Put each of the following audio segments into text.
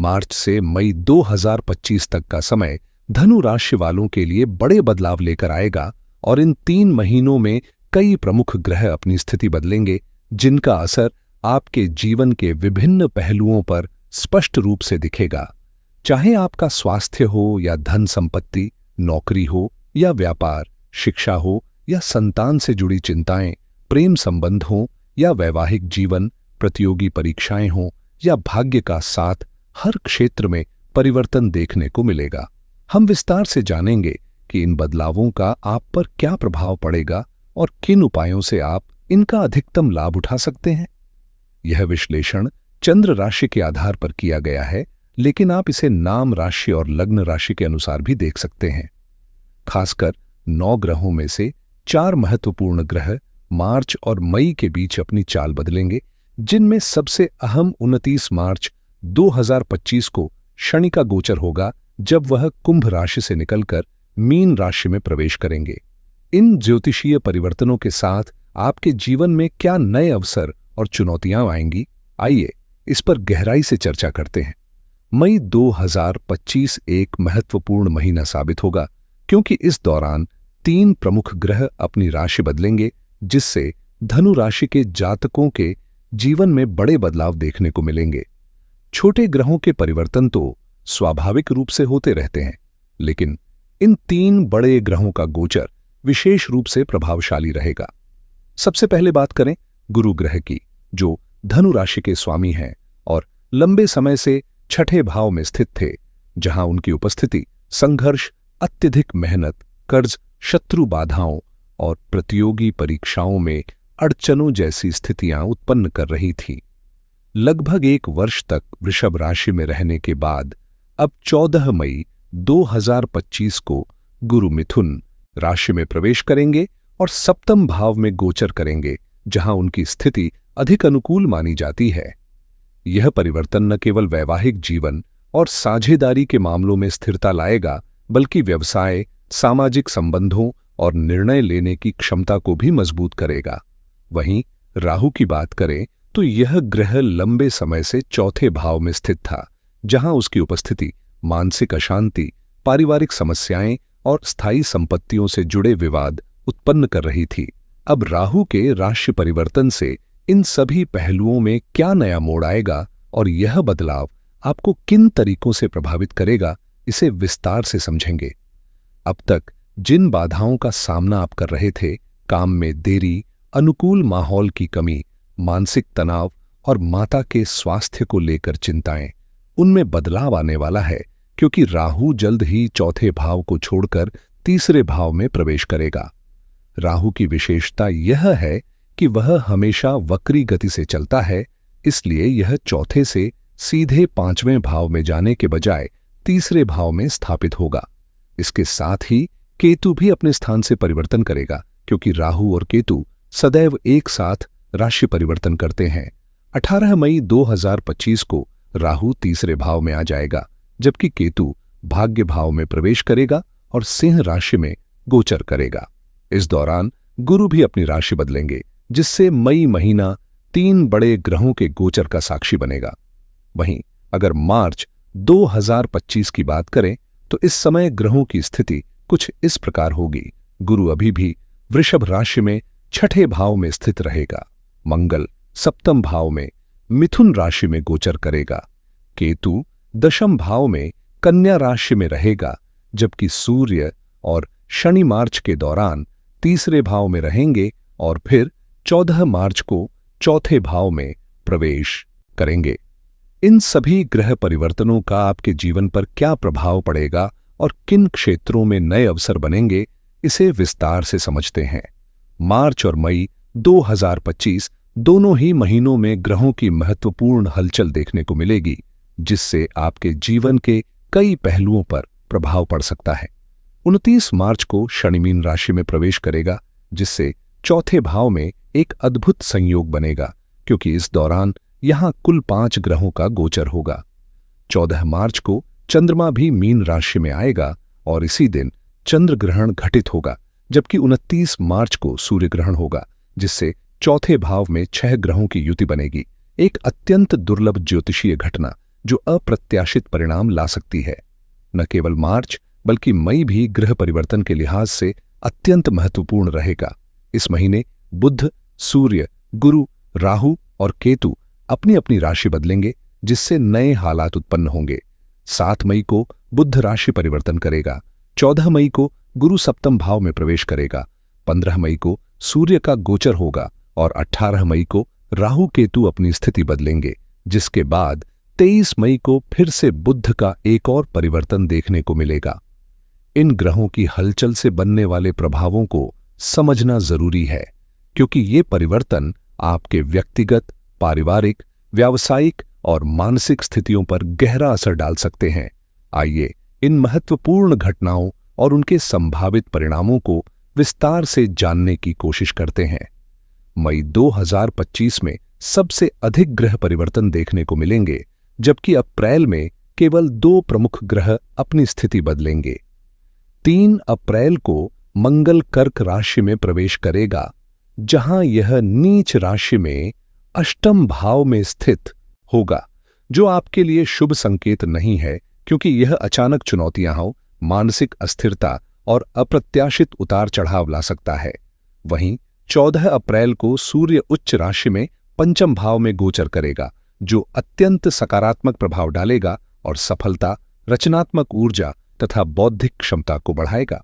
मार्च से मई 2025 तक का समय धनु राशि वालों के लिए बड़े बदलाव लेकर आएगा और इन 3 महीनों में कई प्रमुख ग्रह अपनी स्थिति बदलेंगे, जिनका असर आपके जीवन के विभिन्न पहलुओं पर स्पष्ट रूप से दिखेगा। चाहे आपका स्वास्थ्य हो या धन संपत्ति, नौकरी हो या व्यापार, शिक्षा हो या संतान से जुड़ी चिंताएं, प्रेम संबंध हो या वैवाहिक जीवन, प्रतियोगी परीक्षाएं हो या भाग्य का साथ, हर क्षेत्र में परिवर्तन देखने को मिलेगा। हम विस्तार से जानेंगे कि इन बदलावों का आप पर क्या प्रभाव पड़ेगा और किन उपायों से आप इनका अधिकतम लाभ उठा सकते हैं। यह विश्लेषण चंद्र राशि के आधार पर किया गया है, लेकिन आप इसे नाम राशि और लग्न राशि के अनुसार भी देख सकते हैं। खासकर 9 ग्रहों में से 4 महत्वपूर्ण ग्रह मार्च और मई के बीच अपनी चाल बदलेंगे, जिनमें सबसे अहम 29 मार्च 2025 को शनि का गोचर होगा, जब वह कुंभ राशि से निकलकर मीन राशि में प्रवेश करेंगे। इन ज्योतिषीय परिवर्तनों के साथ आपके जीवन में क्या नए अवसर और चुनौतियां आएंगी, आइए इस पर गहराई से चर्चा करते हैं। मई 2025 एक महत्वपूर्ण महीना साबित होगा, क्योंकि इस दौरान 3 प्रमुख ग्रह अपनी राशि बदलेंगे, जिससे धनु राशि के जातकों के जीवन में बड़े बदलाव देखने को मिलेंगे। छोटे ग्रहों के परिवर्तन तो स्वाभाविक रूप से होते रहते हैं, लेकिन इन 3 बड़े ग्रहों का गोचर विशेष रूप से प्रभावशाली रहेगा। सबसे पहले बात करें गुरु ग्रह की, जो धनु राशि के स्वामी हैं और लंबे समय से छठे भाव में स्थित थे, जहां उनकी उपस्थिति संघर्ष, अत्यधिक मेहनत, कर्ज, शत्रु बाधाओं और प्रतियोगी परीक्षाओं में अड़चनों जैसी स्थितियां उत्पन्न कर रही थी। लगभग 1 वर्ष तक वृषभ राशि में रहने के बाद अब 14 मई 2025 को गुरु मिथुन राशि में प्रवेश करेंगे और सप्तम भाव में गोचर करेंगे, जहां उनकी स्थिति अधिक अनुकूल मानी जाती है। यह परिवर्तन न केवल वैवाहिक जीवन और साझेदारी के मामलों में स्थिरता लाएगा, बल्कि व्यवसाय, सामाजिक संबंधों और निर्णय लेने की क्षमता को भी मजबूत करेगा। वहीं राहु की बात करें तो यह ग्रह लंबे समय से चौथे भाव में स्थित था, जहां उसकी उपस्थिति मानसिक अशांति, पारिवारिक समस्याएं और स्थायी संपत्तियों से जुड़े विवाद उत्पन्न कर रही थी। अब राहु के राशि परिवर्तन से इन सभी पहलुओं में क्या नया मोड़ आएगा और यह बदलाव आपको किन तरीकों से प्रभावित करेगा, इसे विस्तार से समझेंगे। अब तक जिन बाधाओं का सामना आप कर रहे थे, काम में देरी, अनुकूल माहौल की कमी, मानसिक तनाव और माता के स्वास्थ्य को लेकर चिंताएं, उनमें बदलाव आने वाला है, क्योंकि राहु जल्द ही चौथे भाव को छोड़कर तीसरे भाव में प्रवेश करेगा। राहु की विशेषता यह है कि वह हमेशा वक्री गति से चलता है, इसलिए यह चौथे से सीधे 5वें भाव में जाने के बजाय तीसरे भाव में स्थापित होगा। इसके साथ ही केतु भी अपने स्थान से परिवर्तन करेगा, क्योंकि राहु और केतु सदैव एक साथ राशि परिवर्तन करते हैं। 18 मई 2025 को राहु तीसरे भाव में आ जाएगा, जबकि केतु भाग्य भाव में प्रवेश करेगा और सिंह राशि में गोचर करेगा। इस दौरान गुरु भी अपनी राशि बदलेंगे, जिससे मई महीना 3 बड़े ग्रहों के गोचर का साक्षी बनेगा। वहीं अगर मार्च 2025 की बात करें तो इस समय ग्रहों की स्थिति कुछ इस प्रकार होगी। गुरु अभी भी वृषभ राशि में छठे भाव में स्थित रहेगा। मंगल सप्तम भाव में मिथुन राशि में गोचर करेगा। केतु दशम भाव में कन्या राशि में रहेगा, जबकि सूर्य और शनि मार्च के दौरान तीसरे भाव में रहेंगे और फिर 14 मार्च को चौथे भाव में प्रवेश करेंगे। इन सभी ग्रह परिवर्तनों का आपके जीवन पर क्या प्रभाव पड़ेगा और किन क्षेत्रों में नए अवसर बनेंगे, इसे विस्तार से समझते हैं। मार्च और मई 2025 दोनों ही महीनों में ग्रहों की महत्वपूर्ण हलचल देखने को मिलेगी, जिससे आपके जीवन के कई पहलुओं पर प्रभाव पड़ सकता है। 29 मार्च को शनि मीन राशि में प्रवेश करेगा, जिससे चौथे भाव में एक अद्भुत संयोग बनेगा, क्योंकि इस दौरान यहां कुल 5 ग्रहों का गोचर होगा। 14 मार्च को चंद्रमा भी मीन राशि में आएगा और इसी दिन चंद्र ग्रहण घटित होगा, जबकि 29 मार्च को सूर्य ग्रहण होगा, जिससे चौथे भाव में 6 ग्रहों की युति बनेगी। एक अत्यंत दुर्लभ ज्योतिषीय घटना जो अप्रत्याशित परिणाम ला सकती है। न केवल मार्च बल्कि मई भी ग्रह परिवर्तन के लिहाज से अत्यंत महत्वपूर्ण रहेगा। इस महीने बुध, सूर्य, गुरु, राहु और केतु अपनी अपनी राशि बदलेंगे, जिससे नए हालात उत्पन्न होंगे। 7 मई को बुध राशि परिवर्तन करेगा, 14 मई को गुरु सप्तम भाव में प्रवेश करेगा, 15 मई को सूर्य का गोचर होगा और 18 मई को राहु केतु अपनी स्थिति बदलेंगे, जिसके बाद 23 मई को फिर से बुध का एक और परिवर्तन देखने को मिलेगा। इन ग्रहों की हलचल से बनने वाले प्रभावों को समझना जरूरी है, क्योंकि ये परिवर्तन आपके व्यक्तिगत, पारिवारिक, व्यावसायिक और मानसिक स्थितियों पर गहरा असर डाल सकते हैं। आइए इन महत्वपूर्ण घटनाओं और उनके संभावित परिणामों को विस्तार से जानने की कोशिश करते हैं। मई 2025 में सबसे अधिक ग्रह परिवर्तन देखने को मिलेंगे, जबकि अप्रैल में केवल 2 प्रमुख ग्रह अपनी स्थिति बदलेंगे। 3 अप्रैल को मंगल कर्क राशि में प्रवेश करेगा, जहां यह नीच राशि में अष्टम भाव में स्थित होगा, जो आपके लिए शुभ संकेत नहीं है, क्योंकि यह अचानक चुनौतियां हो, मानसिक अस्थिरता और अप्रत्याशित उतार चढ़ाव ला सकता है। वहीं 14 अप्रैल को सूर्य उच्च राशि में पंचम भाव में गोचर करेगा, जो अत्यंत सकारात्मक प्रभाव डालेगा और सफलता, रचनात्मक ऊर्जा तथा बौद्धिक क्षमता को बढ़ाएगा।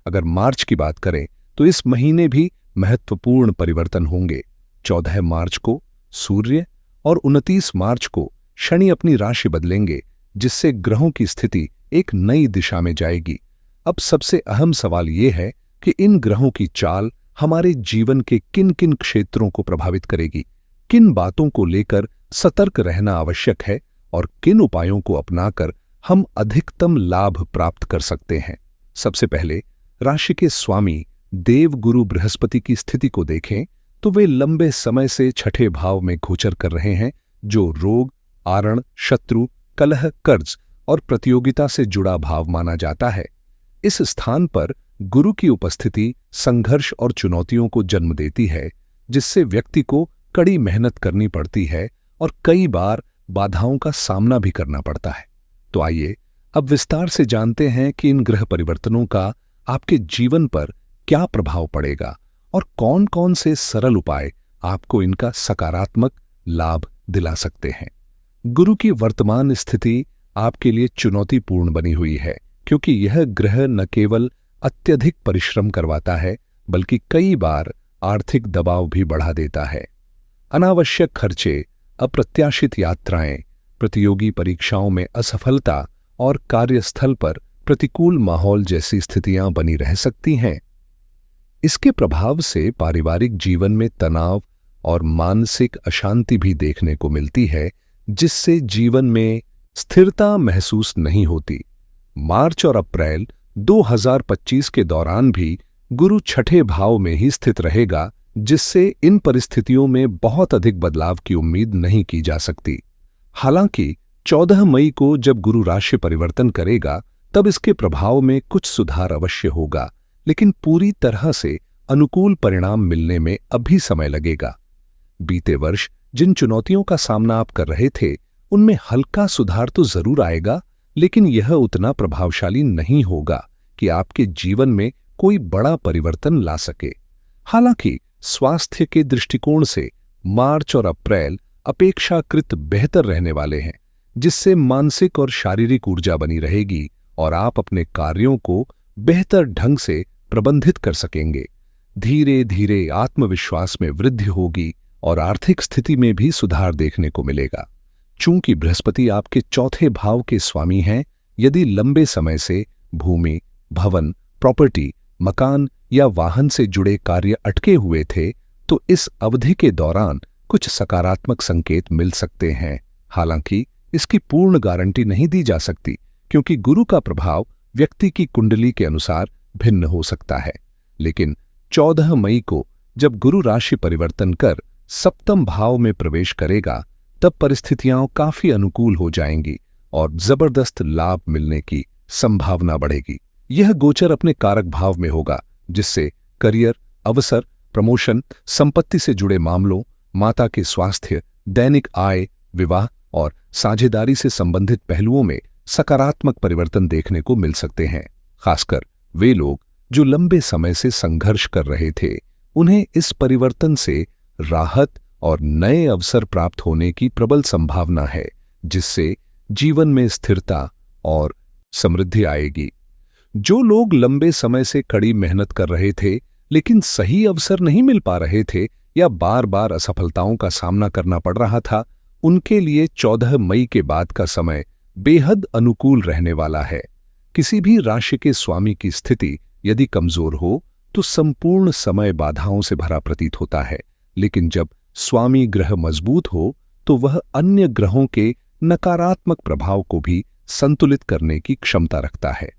अगर मार्च की बात करें तो इस महीने भी महत्वपूर्ण परिवर्तन होंगे। 14 मार्च को सूर्य और 29 मार्च को शनि अपनी राशि बदलेंगे, जिससे ग्रहों की स्थिति एक नई दिशा में जाएगी। अब सबसे अहम सवाल यह है कि इन ग्रहों की चाल हमारे जीवन के किन किन क्षेत्रों को प्रभावित करेगी, किन बातों को लेकर सतर्क रहना आवश्यक है और किन उपायों को अपनाकर हम अधिकतम लाभ प्राप्त कर सकते हैं। सबसे पहले राशि के स्वामी देवगुरु बृहस्पति की स्थिति को देखें तो वे लंबे समय से छठे भाव में गोचर कर रहे हैं, जो रोग, आरण, शत्रु, कलह, कर्ज और प्रतियोगिता से जुड़ा भाव माना जाता है। इस स्थान पर गुरु की उपस्थिति संघर्ष और चुनौतियों को जन्म देती है, जिससे व्यक्ति को कड़ी मेहनत करनी पड़ती है और कई बार बाधाओं का सामना भी करना पड़ता है। तो आइए अब विस्तार से जानते हैं कि इन ग्रह परिवर्तनों का आपके जीवन पर क्या प्रभाव पड़ेगा और कौन कौन से सरल उपाय आपको इनका सकारात्मक लाभ दिला सकते हैं। गुरु की वर्तमान स्थिति आपके लिए चुनौतीपूर्ण बनी हुई है, क्योंकि यह ग्रह न केवल अत्यधिक परिश्रम करवाता है, बल्कि कई बार आर्थिक दबाव भी बढ़ा देता है। अनावश्यक खर्चे, अप्रत्याशित यात्राएं, प्रतियोगी परीक्षाओं में असफलता और कार्यस्थल पर प्रतिकूल माहौल जैसी स्थितियां बनी रह सकती हैं। इसके प्रभाव से पारिवारिक जीवन में तनाव और मानसिक अशांति भी देखने को मिलती है, जिससे जीवन में स्थिरता महसूस नहीं होती। मार्च और अप्रैल 2025 के दौरान भी गुरु छठे भाव में ही स्थित रहेगा, जिससे इन परिस्थितियों में बहुत अधिक बदलाव की उम्मीद नहीं की जा सकती। हालांकि 14 मई को जब गुरु राशि परिवर्तन करेगा, तब इसके प्रभाव में कुछ सुधार अवश्य होगा, लेकिन पूरी तरह से अनुकूल परिणाम मिलने में अभी समय लगेगा। बीते वर्ष जिन चुनौतियों का सामना आप कर रहे थे, उनमें हल्का सुधार तो जरूर आएगा, लेकिन यह उतना प्रभावशाली नहीं होगा कि आपके जीवन में कोई बड़ा परिवर्तन ला सके। हालांकि स्वास्थ्य के दृष्टिकोण से मार्च और अप्रैल अपेक्षाकृत बेहतर रहने वाले हैं, जिससे मानसिक और शारीरिक ऊर्जा बनी रहेगी और आप अपने कार्यों को बेहतर ढंग से प्रबंधित कर सकेंगे। धीरे धीरे आत्मविश्वास में वृद्धि होगी और आर्थिक स्थिति में भी सुधार देखने को मिलेगा। चूंकि बृहस्पति आपके चौथे भाव के स्वामी हैं, यदि लंबे समय से भूमि, भवन, प्रॉपर्टी, मकान या वाहन से जुड़े कार्य अटके हुए थे, तो इस अवधि के दौरान कुछ सकारात्मक संकेत मिल सकते हैं। हालांकि इसकी पूर्ण गारंटी नहीं दी जा सकती, क्योंकि गुरु का प्रभाव व्यक्ति की कुंडली के अनुसार भिन्न हो सकता है। लेकिन 14 मई को जब गुरु राशि परिवर्तन कर सप्तम भाव में प्रवेश करेगा, तब परिस्थितियां काफी अनुकूल हो जाएंगी और जबरदस्त लाभ मिलने की संभावना बढ़ेगी। यह गोचर अपने कारक भाव में होगा, जिससे करियर, अवसर, प्रमोशन, संपत्ति से जुड़े मामलों, माता के स्वास्थ्य, दैनिक आय, विवाह और साझेदारी से संबंधित पहलुओं में सकारात्मक परिवर्तन देखने को मिल सकते हैं। खासकर वे लोग जो लंबे समय से संघर्ष कर रहे थे, उन्हें इस परिवर्तन से राहत और नए अवसर प्राप्त होने की प्रबल संभावना है, जिससे जीवन में स्थिरता और समृद्धि आएगी। जो लोग लंबे समय से कड़ी मेहनत कर रहे थे लेकिन सही अवसर नहीं मिल पा रहे थे या बार बार असफलताओं का सामना करना पड़ रहा था, उनके लिए 14 मई के बाद का समय बेहद अनुकूल रहने वाला है। किसी भी राशि के स्वामी की स्थिति यदि कमजोर हो तो संपूर्ण समय बाधाओं से भरा प्रतीत होता है, लेकिन जब स्वामी ग्रह मजबूत हो तो वह अन्य ग्रहों के नकारात्मक प्रभाव को भी संतुलित करने की क्षमता रखता है।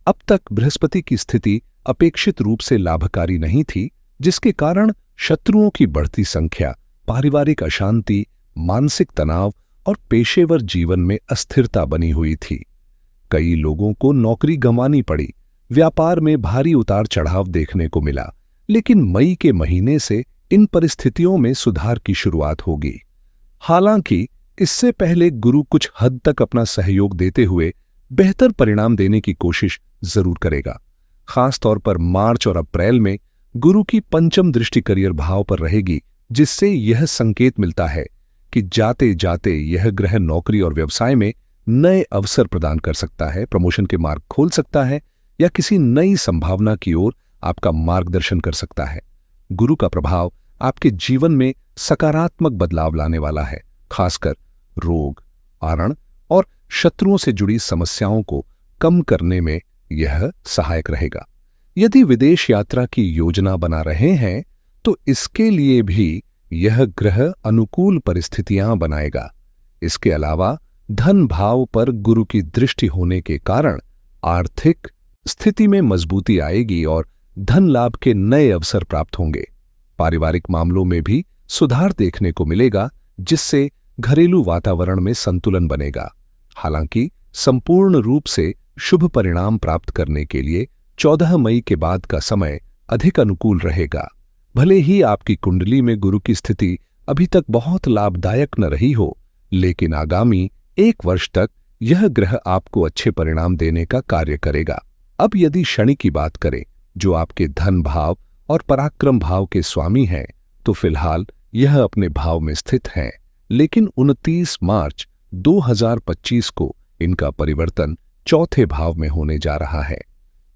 अब तक बृहस्पति की स्थिति अपेक्षित रूप से लाभकारी नहीं थी, जिसके कारण शत्रुओं की बढ़ती संख्या, पारिवारिक अशांति, मानसिक तनाव और पेशेवर जीवन में अस्थिरता बनी हुई थी। कई लोगों को नौकरी गंवानी पड़ी, व्यापार में भारी उतार चढ़ाव देखने को मिला, लेकिन मई के महीने से इन परिस्थितियों में सुधार की शुरुआत होगी। हालांकि इससे पहले गुरु कुछ हद तक अपना सहयोग देते हुए बेहतर परिणाम देने की कोशिश जरूर करेगा। खास तौर पर मार्च और अप्रैल में गुरु की पंचम दृष्टि करियर भाव पर रहेगी, जिससे यह संकेत मिलता है कि जाते जाते यह ग्रह नौकरी और व्यवसाय में नए अवसर प्रदान कर सकता है, प्रमोशन के मार्ग खोल सकता है या किसी नई संभावना की ओर आपका मार्गदर्शन कर सकता है। गुरु का प्रभाव आपके जीवन में सकारात्मक बदलाव लाने वाला है, खासकर रोग, आरण और शत्रुओं से जुड़ी समस्याओं को कम करने में यह सहायक रहेगा। यदि विदेश यात्रा की योजना बना रहे हैं तो इसके लिए भी यह ग्रह अनुकूल परिस्थितियां बनाएगा। इसके अलावा धन भाव पर गुरु की दृष्टि होने के कारण आर्थिक स्थिति में मजबूती आएगी और धन लाभ के नए अवसर प्राप्त होंगे। पारिवारिक मामलों में भी सुधार देखने को मिलेगा, जिससे घरेलू वातावरण में संतुलन बनेगा। हालांकि संपूर्ण रूप से शुभ परिणाम प्राप्त करने के लिए 14 मई के बाद का समय अधिक अनुकूल रहेगा। भले ही आपकी कुंडली में गुरु की स्थिति अभी तक बहुत लाभदायक न रही हो, लेकिन आगामी 1 वर्ष तक यह ग्रह आपको अच्छे परिणाम देने का कार्य करेगा। अब यदि शनि की बात करें, जो आपके धन भाव और पराक्रम भाव के स्वामी हैं, तो फिलहाल यह अपने भाव में स्थित हैं, लेकिन 29 मार्च 2025 को इनका परिवर्तन चौथे भाव में होने जा रहा है।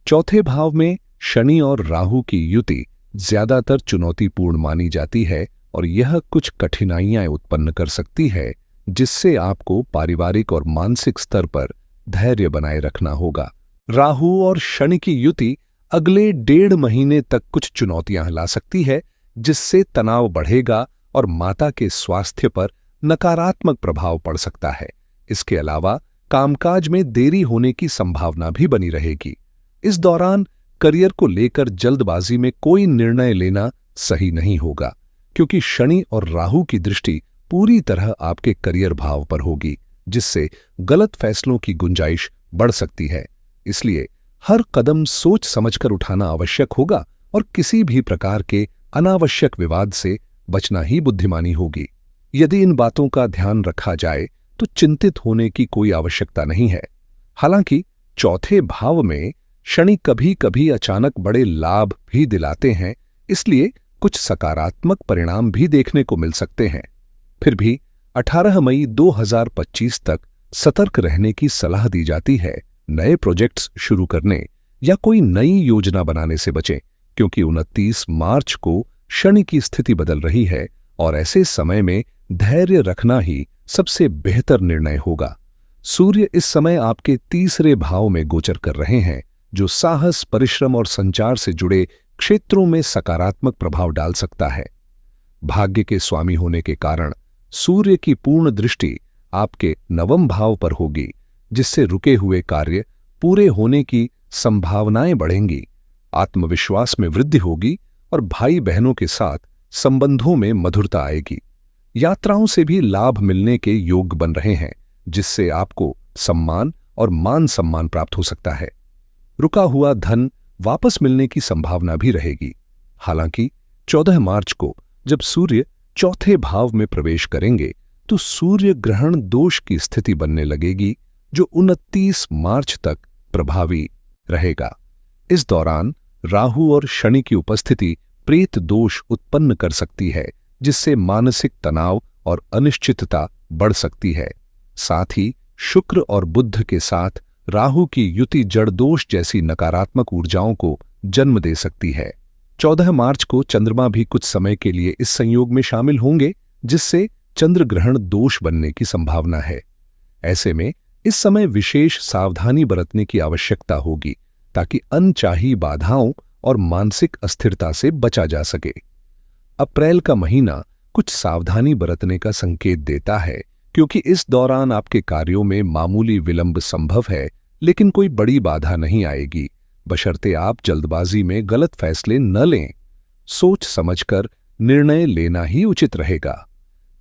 चौथे भाव में शनि और राहु की युति ज्यादातर चुनौतीपूर्ण मानी जाती है और यह कुछ कठिनाइयां उत्पन्न कर सकती है, जिससे आपको पारिवारिक और मानसिक स्तर पर धैर्य बनाए रखना होगा। राहु और शनि की युति अगले 1.5 महीने तक कुछ चुनौतियां ला सकती है, जिससे तनाव बढ़ेगा और माता के स्वास्थ्य पर नकारात्मक प्रभाव पड़ सकता है। इसके अलावा कामकाज में देरी होने की संभावना भी बनी रहेगी। इस दौरान करियर को लेकर जल्दबाजी में कोई निर्णय लेना सही नहीं होगा, क्योंकि शनि और राहु की दृष्टि पूरी तरह आपके करियर भाव पर होगी, जिससे गलत फैसलों की गुंजाइश बढ़ सकती है। इसलिए हर कदम सोच समझकर उठाना आवश्यक होगा और किसी भी प्रकार के अनावश्यक विवाद से बचना ही बुद्धिमानी होगी। यदि इन बातों का ध्यान रखा जाए तो चिंतित होने की कोई आवश्यकता नहीं है। हालांकि चौथे भाव में शनि कभी कभी अचानक बड़े लाभ भी दिलाते हैं, इसलिए कुछ सकारात्मक परिणाम भी देखने को मिल सकते हैं। फिर भी 18 मई 2025 तक सतर्क रहने की सलाह दी जाती है। नए प्रोजेक्ट्स शुरू करने या कोई नई योजना बनाने से बचें, क्योंकि 29 मार्च को शनि की स्थिति बदल रही है और ऐसे समय में धैर्य रखना ही सबसे बेहतर निर्णय होगा। सूर्य इस समय आपके तीसरे भाव में गोचर कर रहे हैं, जो साहस, परिश्रम और संचार से जुड़े क्षेत्रों में सकारात्मक प्रभाव डाल सकता है। भाग्य के स्वामी होने के कारण सूर्य की पूर्ण दृष्टि आपके 9वें भाव पर होगी, जिससे रुके हुए कार्य पूरे होने की संभावनाएं बढ़ेंगी। आत्मविश्वास में वृद्धि होगी और भाई बहनों के साथ संबंधों में मधुरता आएगी। यात्राओं से भी लाभ मिलने के योग बन रहे हैं, जिससे आपको सम्मान और मान सम्मान प्राप्त हो सकता है। रुका हुआ धन वापस मिलने की संभावना भी रहेगी। हालांकि 14 मार्च को जब सूर्य चौथे भाव में प्रवेश करेंगे तो सूर्य ग्रहण दोष की स्थिति बनने लगेगी जो 29 मार्च तक प्रभावी रहेगा। इस दौरान राहु और शनि की उपस्थिति प्रेत दोष उत्पन्न कर सकती है, जिससे मानसिक तनाव और अनिश्चितता बढ़ सकती है। साथ ही शुक्र और बुध के साथ राहु की युति जड़ दोष जैसी नकारात्मक ऊर्जाओं को जन्म दे सकती है। 14 मार्च को चंद्रमा भी कुछ समय के लिए इस संयोग में शामिल होंगे, जिससे चंद्र ग्रहण दोष बनने की संभावना है। ऐसे में इस समय विशेष सावधानी बरतने की आवश्यकता होगी ताकि अनचाही बाधाओं और मानसिक अस्थिरता से बचा जा सके। अप्रैल का महीना कुछ सावधानी बरतने का संकेत देता है, क्योंकि इस दौरान आपके कार्यों में मामूली विलंब संभव है, लेकिन कोई बड़ी बाधा नहीं आएगी, बशर्ते आप जल्दबाजी में गलत फैसले न लें। सोच समझकर निर्णय लेना ही उचित रहेगा।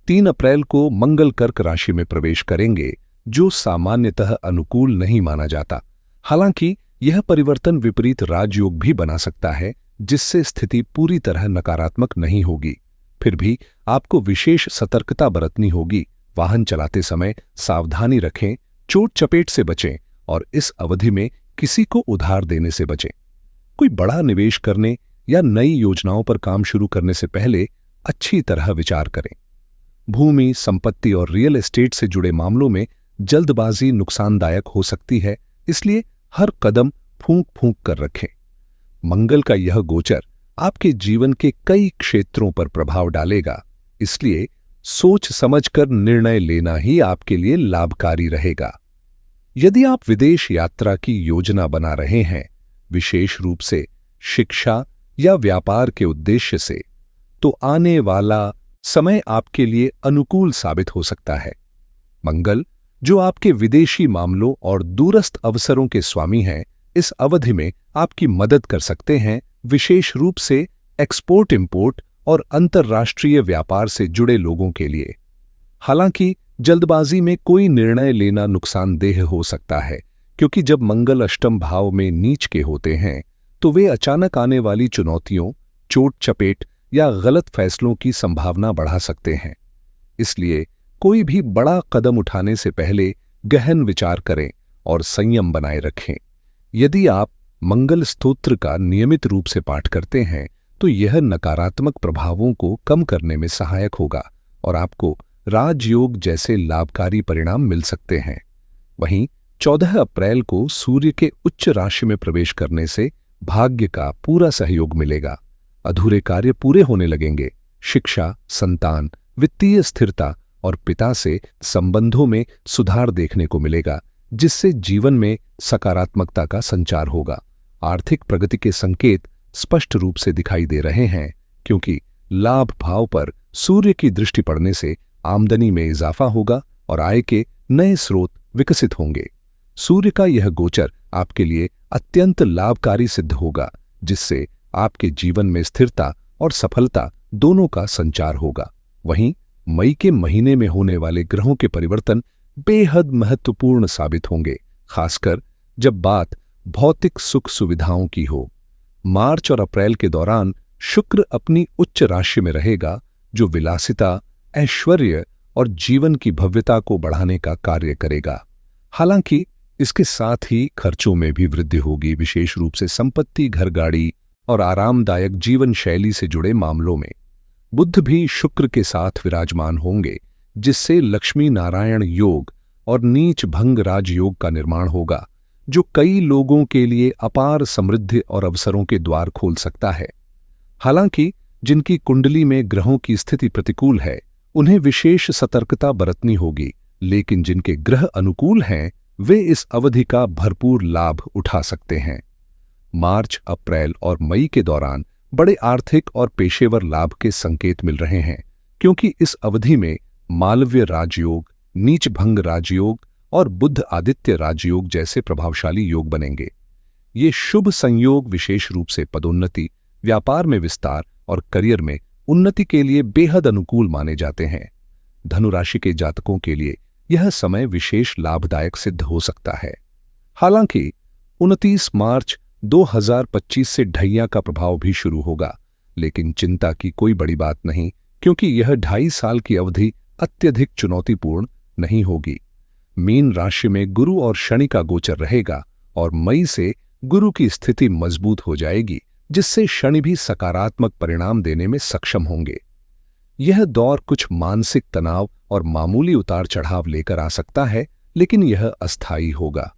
3 अप्रैल को मंगल कर्क राशि में प्रवेश करेंगे, जो सामान्यतः अनुकूल नहीं माना जाता। हालांकि यह परिवर्तन विपरीत राजयोग भी बना सकता है, जिससे स्थिति पूरी तरह नकारात्मक नहीं होगी। फिर भी आपको विशेष सतर्कता बरतनी होगी। वाहन चलाते समय सावधानी रखें, चोट चपेट से बचें और इस अवधि में किसी को उधार देने से बचें। कोई बड़ा निवेश करने या नई योजनाओं पर काम शुरू करने से पहले अच्छी तरह विचार करें। भूमि, संपत्ति और रियल एस्टेट से जुड़े मामलों में जल्दबाजी नुकसानदायक हो सकती है, इसलिए हर कदम फूंक फूंक कर रखें। मंगल का यह गोचर आपके जीवन के कई क्षेत्रों पर प्रभाव डालेगा, इसलिए सोच समझकर निर्णय लेना ही आपके लिए लाभकारी रहेगा। यदि आप विदेश यात्रा की योजना बना रहे हैं, विशेष रूप से शिक्षा या व्यापार के उद्देश्य से, तो आने वाला समय आपके लिए अनुकूल साबित हो सकता है। मंगल, जो आपके विदेशी मामलों और दूरस्थ अवसरों के स्वामी हैं, इस अवधि में आपकी मदद कर सकते हैं, विशेष रूप से एक्सपोर्ट इंपोर्ट और अंतर्राष्ट्रीय व्यापार से जुड़े लोगों के लिए। हालांकि जल्दबाजी में कोई निर्णय लेना नुकसानदेह हो सकता है, क्योंकि जब मंगल अष्टम भाव में नीच के होते हैं तो वे अचानक आने वाली चुनौतियों, चोट चपेट या गलत फैसलों की संभावना बढ़ा सकते हैं। इसलिए कोई भी बड़ा कदम उठाने से पहले गहन विचार करें और संयम बनाए रखें। यदि आप मंगल स्तोत्र का नियमित रूप से पाठ करते हैं तो यह नकारात्मक प्रभावों को कम करने में सहायक होगा और आपको राजयोग जैसे लाभकारी परिणाम मिल सकते हैं। वहीं 14 अप्रैल को सूर्य के उच्च राशि में प्रवेश करने से भाग्य का पूरा सहयोग मिलेगा। अधूरे कार्य पूरे होने लगेंगे। शिक्षा, संतान, वित्तीय स्थिरता और पिता से संबंधों में सुधार देखने को मिलेगा, जिससे जीवन में सकारात्मकता का संचार होगा। आर्थिक प्रगति के संकेत स्पष्ट रूप से दिखाई दे रहे हैं, क्योंकि लाभ भाव पर सूर्य की दृष्टि पड़ने से आमदनी में इजाफा होगा और आय के नए स्रोत विकसित होंगे। सूर्य का यह गोचर आपके लिए अत्यंत लाभकारी सिद्ध होगा, जिससे आपके जीवन में स्थिरता और सफलता दोनों का संचार होगा। वहीं मई के महीने में होने वाले ग्रहों के परिवर्तन बेहद महत्वपूर्ण साबित होंगे, खासकर जब बात भौतिक सुख सुविधाओं की हो। मार्च और अप्रैल के दौरान शुक्र अपनी उच्च राशि में रहेगा, जो विलासिता, ऐश्वर्य और जीवन की भव्यता को बढ़ाने का कार्य करेगा। हालांकि इसके साथ ही खर्चों में भी वृद्धि होगी, विशेष रूप से संपत्ति, घर, गाड़ी और आरामदायक जीवन शैली से जुड़े मामलों में। बुध भी शुक्र के साथ विराजमान होंगे, जिससे लक्ष्मी नारायण योग और नीच भंग राजयोग का निर्माण होगा, जो कई लोगों के लिए अपार समृद्धि और अवसरों के द्वार खोल सकता है। हालांकि जिनकी कुंडली में ग्रहों की स्थिति प्रतिकूल है, उन्हें विशेष सतर्कता बरतनी होगी, लेकिन जिनके ग्रह अनुकूल हैं, वे इस अवधि का भरपूर लाभ उठा सकते हैं। मार्च, अप्रैल और मई के दौरान बड़े आर्थिक और पेशेवर लाभ के संकेत मिल रहे हैं, क्योंकि इस अवधि में मालव्य राजयोग, नीच भंग राजयोग और बुध आदित्य राजयोग जैसे प्रभावशाली योग बनेंगे। ये शुभ संयोग विशेष रूप से पदोन्नति, व्यापार में विस्तार और करियर में उन्नति के लिए बेहद अनुकूल माने जाते हैं। धनु राशि के जातकों के लिए यह समय विशेष लाभदायक सिद्ध हो सकता है। हालांकि 29 मार्च 2025 से ढैया का प्रभाव भी शुरू होगा, लेकिन चिंता की कोई बड़ी बात नहीं, क्योंकि यह 2.5 साल की अवधि अत्यधिक चुनौतीपूर्ण नहीं होगी। मीन राशि में गुरु और शनि का गोचर रहेगा और मई से गुरु की स्थिति मजबूत हो जाएगी, जिससे शनि भी सकारात्मक परिणाम देने में सक्षम होंगे। यह दौर कुछ मानसिक तनाव और मामूली उतार चढ़ाव लेकर आ सकता है, लेकिन यह अस्थायी होगा।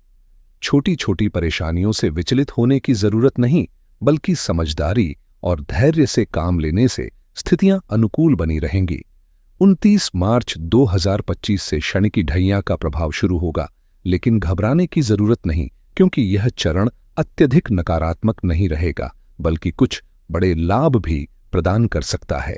छोटी छोटी परेशानियों से विचलित होने की जरूरत नहीं, बल्कि समझदारी और धैर्य से काम लेने से स्थितियां अनुकूल बनी रहेंगी। 29 मार्च 2025 से शनि की ढैया का प्रभाव शुरू होगा, लेकिन घबराने की जरूरत नहीं, क्योंकि यह चरण अत्यधिक नकारात्मक नहीं रहेगा, बल्कि कुछ बड़े लाभ भी प्रदान कर सकता है।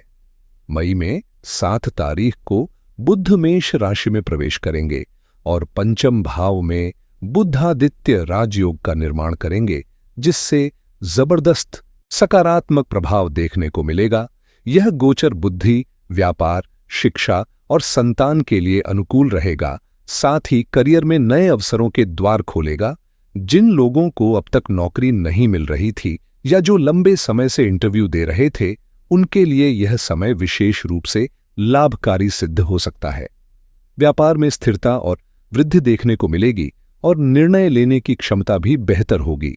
मई में 7 तारीख को बुध मेष राशि में प्रवेश करेंगे और पंचम भाव में बुधादित्य राजयोग का निर्माण करेंगे, जिससे जबरदस्त सकारात्मक प्रभाव देखने को मिलेगा। यह गोचर बुद्धि, व्यापार, शिक्षा और संतान के लिए अनुकूल रहेगा। साथ ही करियर में नए अवसरों के द्वार खोलेगा। जिन लोगों को अब तक नौकरी नहीं मिल रही थी या जो लंबे समय से इंटरव्यू दे रहे थे, उनके लिए यह समय विशेष रूप से लाभकारी सिद्ध हो सकता है। व्यापार में स्थिरता और वृद्धि देखने को मिलेगी और निर्णय लेने की क्षमता भी बेहतर होगी।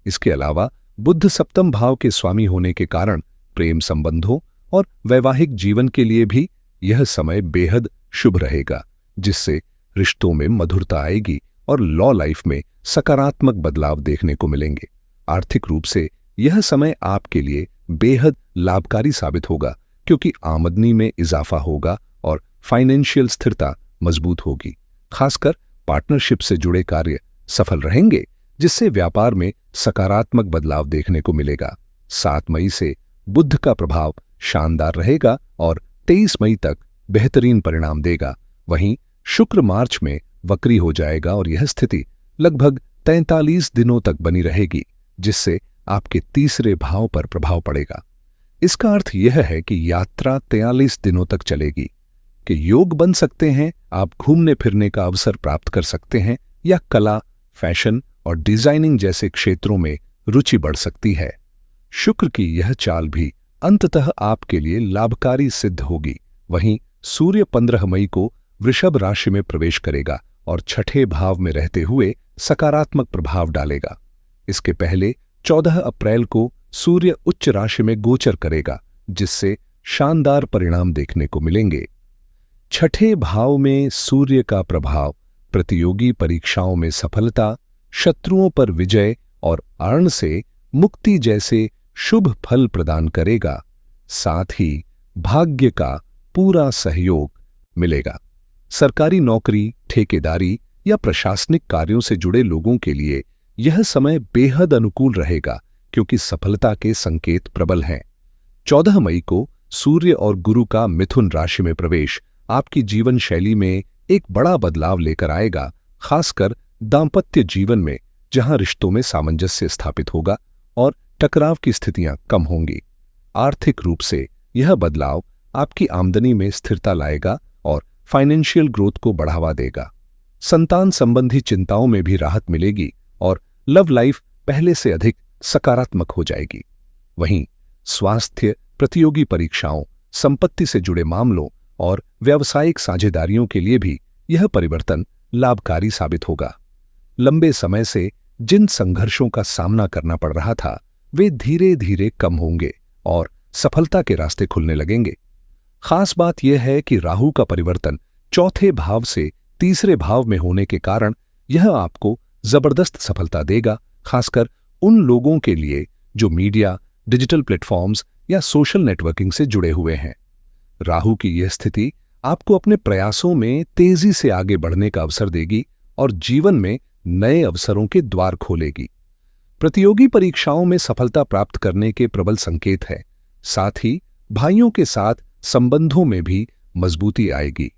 इसके अलावा बुध सप्तम भाव के स्वामी होने के कारण प्रेम संबंधों और वैवाहिक जीवन के लिए भी यह समय बेहद शुभ रहेगा, जिससे रिश्तों में मधुरता आएगी और लॉ लाइफ में सकारात्मक बदलाव देखने को मिलेंगे। आर्थिक रूप से यह समय आपके लिए बेहद लाभकारी साबित होगा, क्योंकि आमदनी में इजाफा होगा और फाइनेंशियल स्थिरता मजबूत होगी। खासकर पार्टनरशिप से जुड़े कार्य सफल रहेंगे, जिससे व्यापार में सकारात्मक बदलाव देखने को मिलेगा। 7 मई से बुध का प्रभाव शानदार रहेगा और 23 मई तक बेहतरीन परिणाम देगा। वहीं शुक्र मार्च में वक्री हो जाएगा और यह स्थिति लगभग 43 दिनों तक बनी रहेगी, जिससे आपके तीसरे भाव पर प्रभाव पड़ेगा। इसका अर्थ यह है कि यात्रा 43 दिनों तक चलेगी, कि योग बन सकते हैं, आप घूमने फिरने का अवसर प्राप्त कर सकते हैं, या कला, फैशन और डिजाइनिंग जैसे क्षेत्रों में रुचि बढ़ सकती है। शुक्र की यह चाल भी अंततः आपके लिए लाभकारी सिद्ध होगी। वहीं सूर्य 15 मई को वृषभ राशि में प्रवेश करेगा और छठे भाव में रहते हुए सकारात्मक प्रभाव डालेगा। इसके पहले 14 अप्रैल को सूर्य उच्च राशि में गोचर करेगा, जिससे शानदार परिणाम देखने को मिलेंगे। छठे भाव में सूर्य का प्रभाव प्रतियोगी परीक्षाओं में सफलता, शत्रुओं पर विजय और अर्ण से मुक्ति जैसे शुभ फल प्रदान करेगा। साथ ही भाग्य का पूरा सहयोग मिलेगा। सरकारी नौकरी, ठेकेदारी या प्रशासनिक कार्यों से जुड़े लोगों के लिए यह समय बेहद अनुकूल रहेगा, क्योंकि सफलता के संकेत प्रबल हैं। 14 मई को सूर्य और गुरु का मिथुन राशि में प्रवेश आपकी जीवन शैली में एक बड़ा बदलाव लेकर आएगा, खासकर दाम्पत्य जीवन में, जहां रिश्तों में सामंजस्य स्थापित होगा और टकराव की स्थितियां कम होंगी। आर्थिक रूप से यह बदलाव आपकी आमदनी में स्थिरता लाएगा और फाइनेंशियल ग्रोथ को बढ़ावा देगा। संतान संबंधी चिंताओं में भी राहत मिलेगी और लव लाइफ पहले से अधिक सकारात्मक हो जाएगी। वहीं स्वास्थ्य, प्रतियोगी परीक्षाओं, संपत्ति से जुड़े मामलों और व्यावसायिक साझेदारियों के लिए भी यह परिवर्तन लाभकारी साबित होगा। लंबे समय से जिन संघर्षों का सामना करना पड़ रहा था, वे धीरे धीरे कम होंगे और सफलता के रास्ते खुलने लगेंगे। खास बात यह है कि राहु का परिवर्तन चौथे भाव से तीसरे भाव में होने के कारण यह आपको जबरदस्त सफलता देगा, खासकर उन लोगों के लिए जो मीडिया, डिजिटल प्लेटफॉर्म्स या सोशल नेटवर्किंग से जुड़े हुए हैं। राहु की यह स्थिति आपको अपने प्रयासों में तेजी से आगे बढ़ने का अवसर देगी और जीवन में नए अवसरों के द्वार खोलेगी। प्रतियोगी परीक्षाओं में सफलता प्राप्त करने के प्रबल संकेत है। साथ ही भाइयों के साथ संबंधों में भी मजबूती आएगी।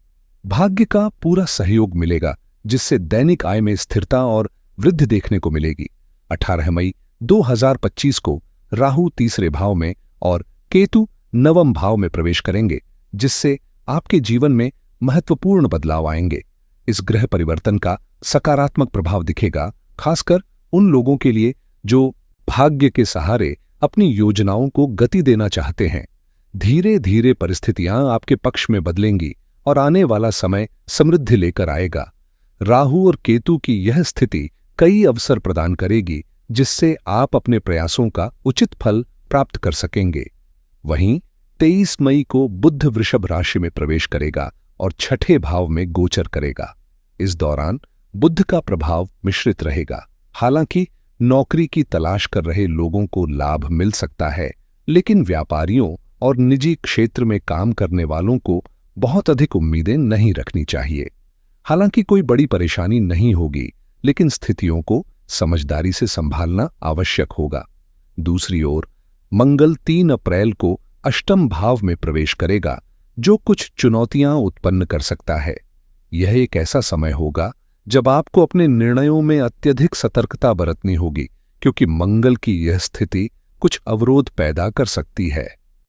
भाग्य का पूरा सहयोग मिलेगा, जिससे दैनिक आय में स्थिरता और वृद्धि देखने को मिलेगी। 18 मई 2025 को राहु तीसरे भाव में और केतु नवम भाव में प्रवेश करेंगे, जिससे आपके जीवन में महत्वपूर्ण बदलाव आएंगे। इस ग्रह परिवर्तन का सकारात्मक प्रभाव दिखेगा, खासकर उन लोगों के लिए जो भाग्य के सहारे अपनी योजनाओं को गति देना चाहते हैं। धीरे धीरे परिस्थितियां आपके पक्ष में बदलेंगी और आने वाला समय समृद्धि लेकर आएगा। राहु और केतु की यह स्थिति कई अवसर प्रदान करेगी जिससे आप अपने प्रयासों का उचित फल प्राप्त कर सकेंगे। वहीं 23 मई को बुध वृषभ राशि में प्रवेश करेगा और छठे भाव में गोचर करेगा। इस दौरान बुध का प्रभाव मिश्रित रहेगा। हालांकि नौकरी की तलाश कर रहे लोगों को लाभ मिल सकता है, लेकिन व्यापारियों और निजी क्षेत्र में काम करने वालों को बहुत अधिक उम्मीदें नहीं रखनी चाहिए। हालांकि कोई बड़ी परेशानी नहीं होगी, लेकिन स्थितियों को समझदारी से संभालना आवश्यक होगा। दूसरी ओर मंगल 3 अप्रैल को अष्टम भाव में प्रवेश करेगा, जो कुछ चुनौतियां उत्पन्न कर सकता है। यह एक ऐसा समय होगा जब आपको अपने निर्णयों में अत्यधिक सतर्कता बरतनी होगी, क्योंकि मंगल की यह स्थिति कुछ अवरोध पैदा कर सकती है।